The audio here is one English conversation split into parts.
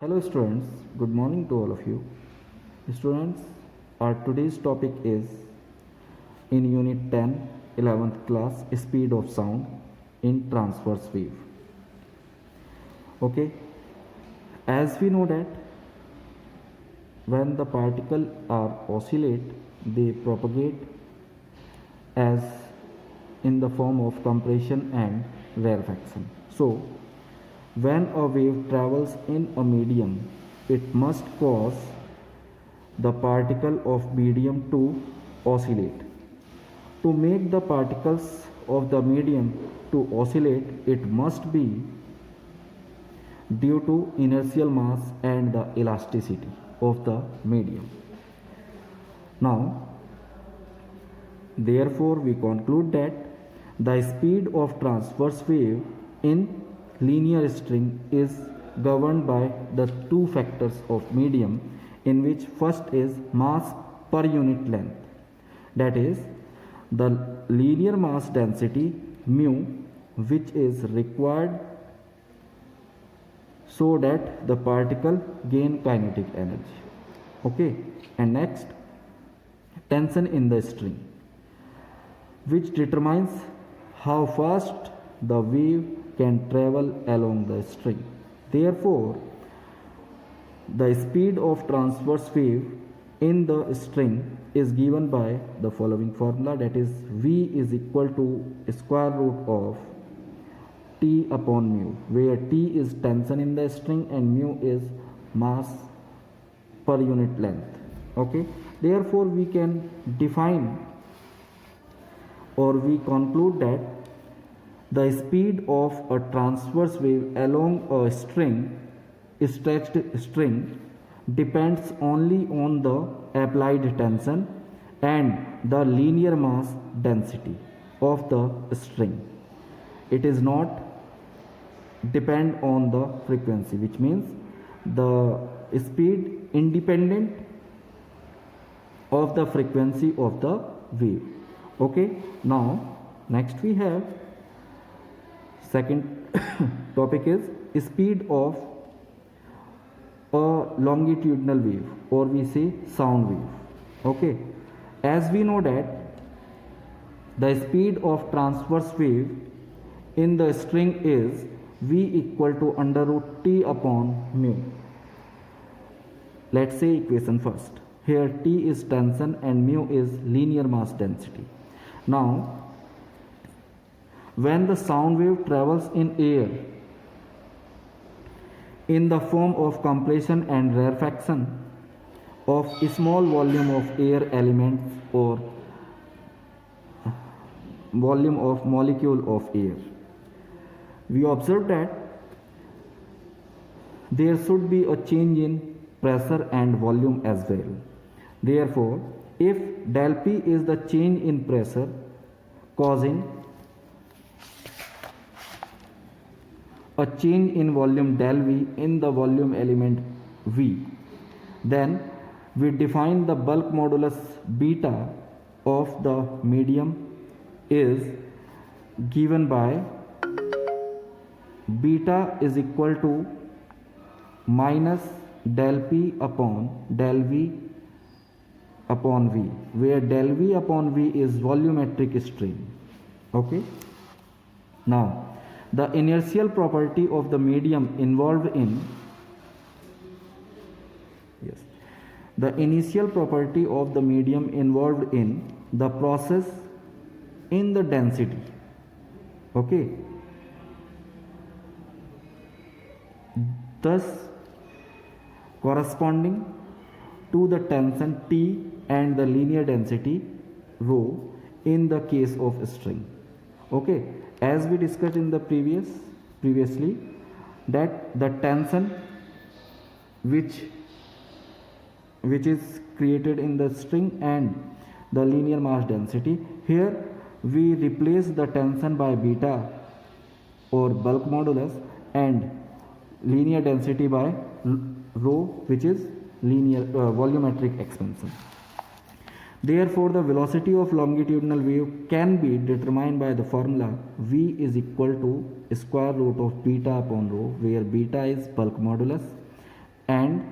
Hello students, good morning to all of you. Students, our today's topic is in unit 10, 11th class, speed of sound in transverse wave. Okay, as we know that when the particles are oscillate, they propagate as in the form of compression and rarefaction. So when a wave travels in a medium, it must cause the particle of medium to oscillate. To make the particles of the medium to oscillate, it must be due to inertial mass and the elasticity of the medium. Now, therefore, we conclude that the speed of transverse wave in linear string is governed by the two factors of medium, in which first is mass per unit length, that is the linear mass density mu, which is required so that the particle gain kinetic energy. Okay, and next, tension in the string, which determines how fast the wave can travel along the string. Therefore, the speed of transverse wave in the string is given by the following formula, that is V is equal to square root of T upon mu, where T is tension in the string and mu is mass per unit length. Okay, therefore we can define or we conclude that the speed of a transverse wave along a stretched string depends only on the applied tension and the linear mass density of the string. It is not depend on the frequency, which means the speed independent of the frequency of the wave. Okay, now next we have second topic is speed of a longitudinal wave, or we say sound wave. Okay, as we know that the speed of transverse wave in the string is V equal to under root T upon mu. Let's say equation first. Here T is tension and mu is linear mass density. Now, when the sound wave travels in air in the form of compression and rarefaction of a small volume of air elements or volume of molecule of air, we observe that there should be a change in pressure and volume as well. Therefore, if del P is the change in pressure causing a change in volume del V in the volume element V, then we define the bulk modulus beta of the medium is given by beta is equal to minus del P upon del V upon V, where del V upon V is volumetric strain. Okay, now the inertial property of the medium involved in the initial property of the medium involved in the process in the density. Okay, thus corresponding to the tension T and the linear density rho in the case of a string. Okay, as we discussed in the previously that the tension which is created in the string and the linear mass density, here we replace the tension by beta or bulk modulus and linear density by rho, which is linear volumetric expansion. Therefore, the velocity of longitudinal wave can be determined by the formula V is equal to square root of beta upon rho, where beta is bulk modulus and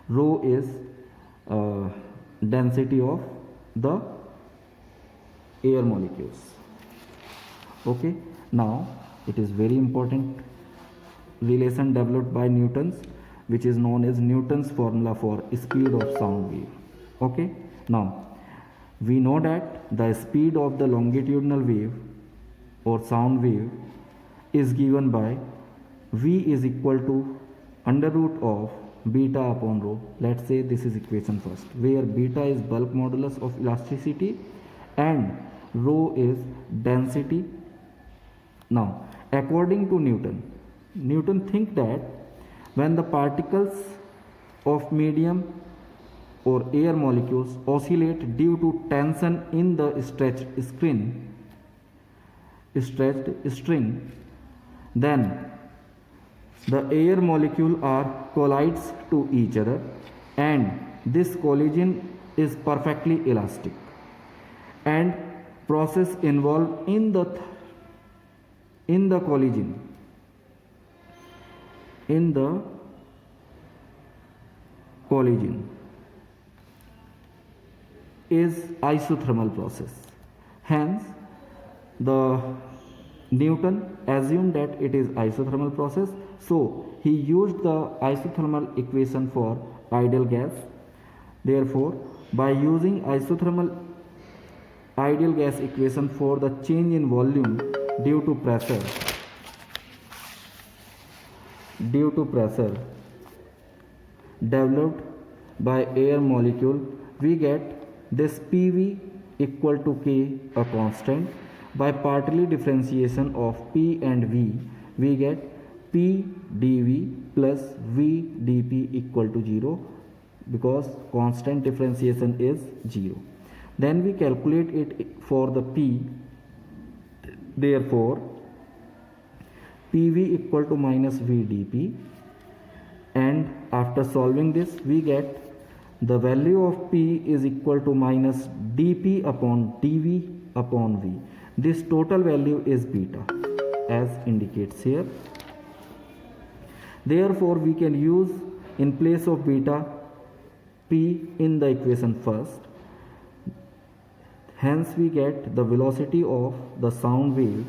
rho is density of the air molecules. Okay, now it is very important relation developed by Newton's, which is known as Newton's formula for speed of sound wave. Okay, now we know that the speed of the longitudinal wave or sound wave is given by v is equal to under root of beta upon rho. Let's say this is equation first, where beta is bulk modulus of elasticity and rho is density. Now, according to Newton think that when the particles of medium or air molecules oscillate due to tension in the stretched string, then the air molecule are collides to each other, and this collision is perfectly elastic, and process involved in the collision is isothermal process. Hence, the Newton assumed that it is isothermal process, so he used the isothermal equation for ideal gas. Therefore, by using isothermal ideal gas equation for the change in volume due to pressure developed by air molecule, we get this PV equal to K, a constant. By partly differentiation of P and V, we get P dV plus V dP equal to 0, because constant differentiation is 0. Then we calculate it for the P. Therefore, PV equal to minus V dP, and after solving this we get the value of P is equal to minus dP upon dV upon V. This total value is beta as indicates here. Therefore, we can use in place of beta P in the equation first. Hence, we get the velocity of the sound wave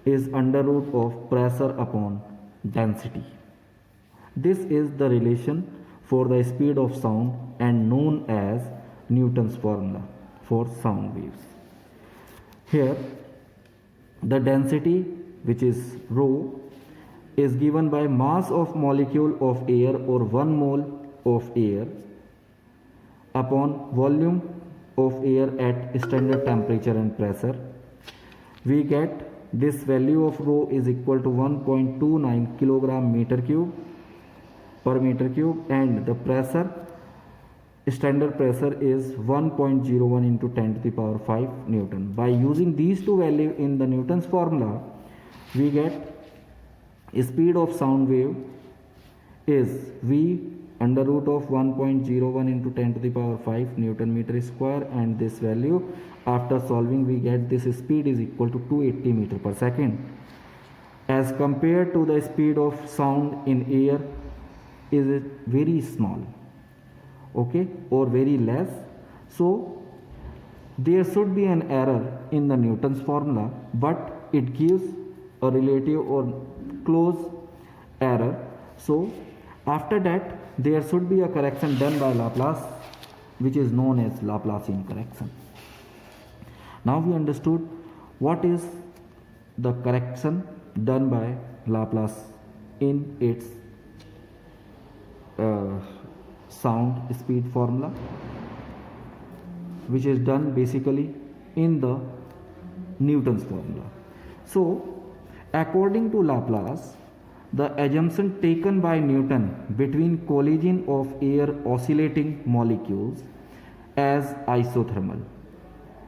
is under root of pressure upon density. This is the relation for the speed of sound and known as Newton's formula for sound waves. Here, the density, which is rho, is given by mass of molecule of air or 1 mole of air upon volume of air at standard temperature and pressure. We get this value of rho is equal to 1.29 kilogram meter cube per meter cube, and the pressure, standard pressure is 1.01 into 10 to the power 5 Newton. By using these two values in the Newton's formula, we get speed of sound wave is V under root of 1.01 into 10 to the power 5 Newton meter square, and this value after solving we get this speed is equal to 280 meter per second. As compared to the speed of sound in air is very small, okay, or very less. So there should be an error in the Newton's formula, but it gives a relative or close error. So after that there should be a correction done by Laplace, which is known as Laplacian correction. Now we understood what is the correction done by Laplace in its sound speed formula, which is done basically in the Newton's formula. So according to Laplace, the assumption taken by Newton between collision of air oscillating molecules as isothermal,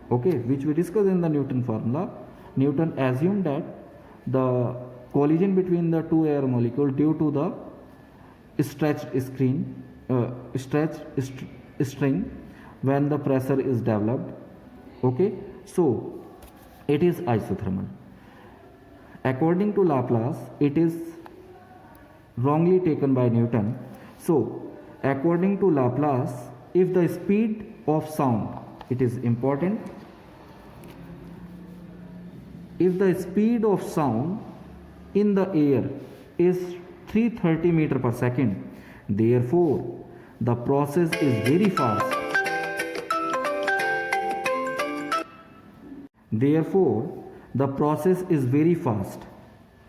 okay, which we discussed in the Newton formula, Newton assumed that the collision between the two air molecules due to the stretched string when the pressure is developed, okay, so it is isothermal. According to Laplace, it is wrongly taken by Newton. So according to Laplace, if the speed of sound, it is important, if the speed of sound in the air is 330 meter per second, therefore the process is very fast. Therefore the process is very fast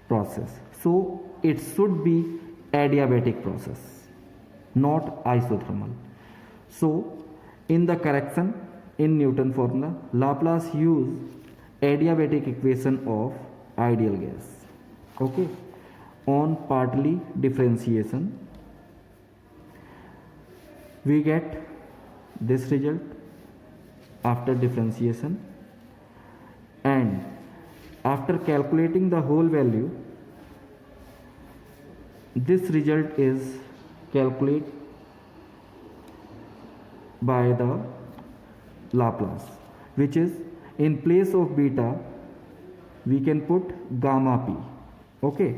process. So it should be adiabatic process, not isothermal. So in the correction in Newton formula, Laplace used adiabatic equation of ideal gas. Okay, on partly differentiation we get this result after differentiation, and after calculating the whole value, this result is calculated by the Laplace, which is in place of beta we can put gamma p. Okay,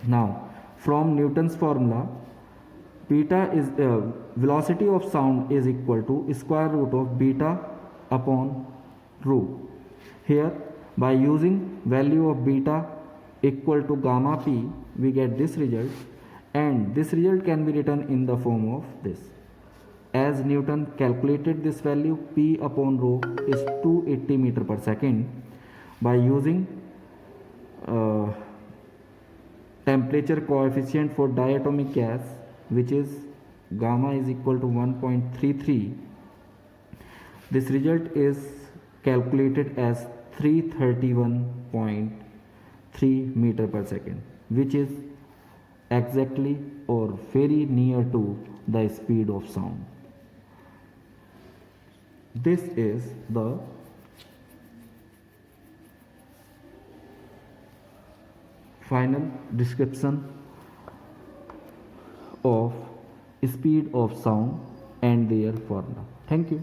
now from Newton's formula, beta is velocity of sound is equal to square root of beta upon rho. Here by using value of beta equal to gamma p, we get this result, and this result can be written in the form of this. As Newton calculated this value, p upon rho is 280 meter per second. By using temperature coefficient for diatomic gas, which is gamma is equal to 1.33, this result is calculated as 331.3 meter per second, which is exactly or very near to the speed of sound. This is the final description of speed of sound and their formula. Thank you.